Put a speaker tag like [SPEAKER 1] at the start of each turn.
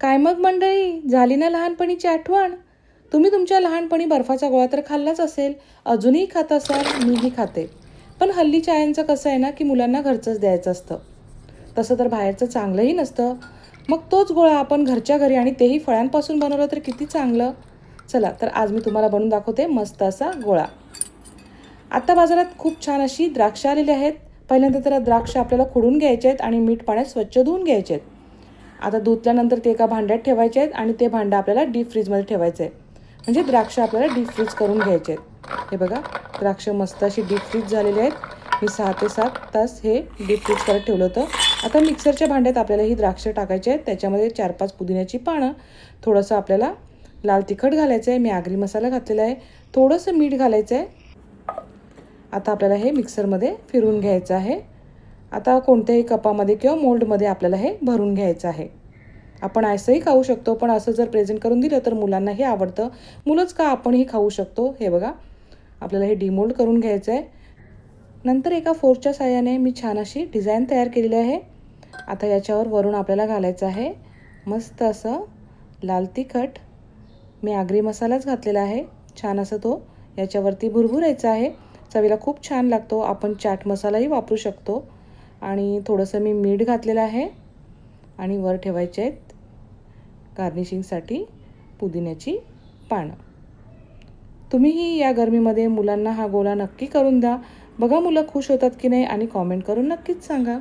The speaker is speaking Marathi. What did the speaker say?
[SPEAKER 1] काय मग मंडळी, झाली ना लहानपणीची आठवण? तुम्ही तुमच्या लहानपणी बर्फाचा गोळा तर खाल्लाच असेल, अजूनही खात असाल, मीही खाते. पण हल्लीच्या आयांचं कसं आहे ना, की मुलांना घरचंच द्यायचं असतं. तसं तर बाहेरचं चांगलंही नसतं. मग तोच गोळा आपण घरच्या घरी आणि तेही फळांपासून बनवलं तर किती चांगलं. चला तर आज मी तुम्हाला बनवून दाखवते मस्त असा गोळा. आता बाजारात खूप छान अशी द्राक्ष आलेली आहेत. पहिल्यांदा तर द्राक्ष आपल्याला खुडून घ्यायचे आहेत आणि मीठ पाण्यात स्वच्छ धुवून घ्यायचे आहेत. आता धुतल्यानंतर ते एका भांड्यात ठेवायचे आहेत आणि ते भांडं आपल्याला डीप फ्रीजमध्ये ठेवायचं आहे. म्हणजे द्राक्ष आपल्याला डीप फ्रीज करून घ्यायचे आहेत. हे बघा, द्राक्ष मस्त अशी डीप फ्रीज झालेली आहेत. मी 6 ते 7 तास हे डीप फ्रीज करत ठेवलं होतं. आता मिक्सरच्या भांड्यात आपल्याला ही द्राक्ष टाकायचे आहेत. त्याच्यामध्ये 4-5 पुदिन्याची पानं, थोडंसं आपल्याला लाल तिखट घालायचं आहे, मी आगरी मसाला घातलेला आहे, थोडंसं मीठ घालायचं आहे. आता आपल्याला हे मिक्सरमध्ये फिरवून घ्यायचं आहे. आता कोणत्याही कपामध्ये किंवा मोल्डमध्ये आपल्याला हे भरून घ्यायचं आहे. आपण असंही खाऊ शकतो, पण असं जर प्रेझेंट करून दिलं तर मुलांनाही आवडतं. मुलंच का, आपणही खाऊ शकतो. हे बघा, आपल्याला हे डिमोल्ड करून घ्यायचं आहे. नंतर एका फोर्कच्या साहाय्याने मी छान अशी डिझाईन तयार केलेली आहे. आता याच्यावर वरून आपल्याला घालायचं आहे मस्त असं लाल तिखट. मी आगरी मसालाच घातलेला आहे. छान असं तो याच्यावरती भुरभुरायचा आहे. चवीला खूप छान लागतो. आपण चाट मसालाही वापरू शकतो. आणि थोडंसं मी मीठ घातलेलं आहे. आणि वर ठेवायचे आहेत गार्निशिंगसाठी पुदिन्याची पानं. तुम्हीही या गरमीमध्ये मुलांना हा गोळा नक्की करून द्या. बघा मुलं खुश होतात की नाही आणि कॉमेंट करून नक्कीच सांगा.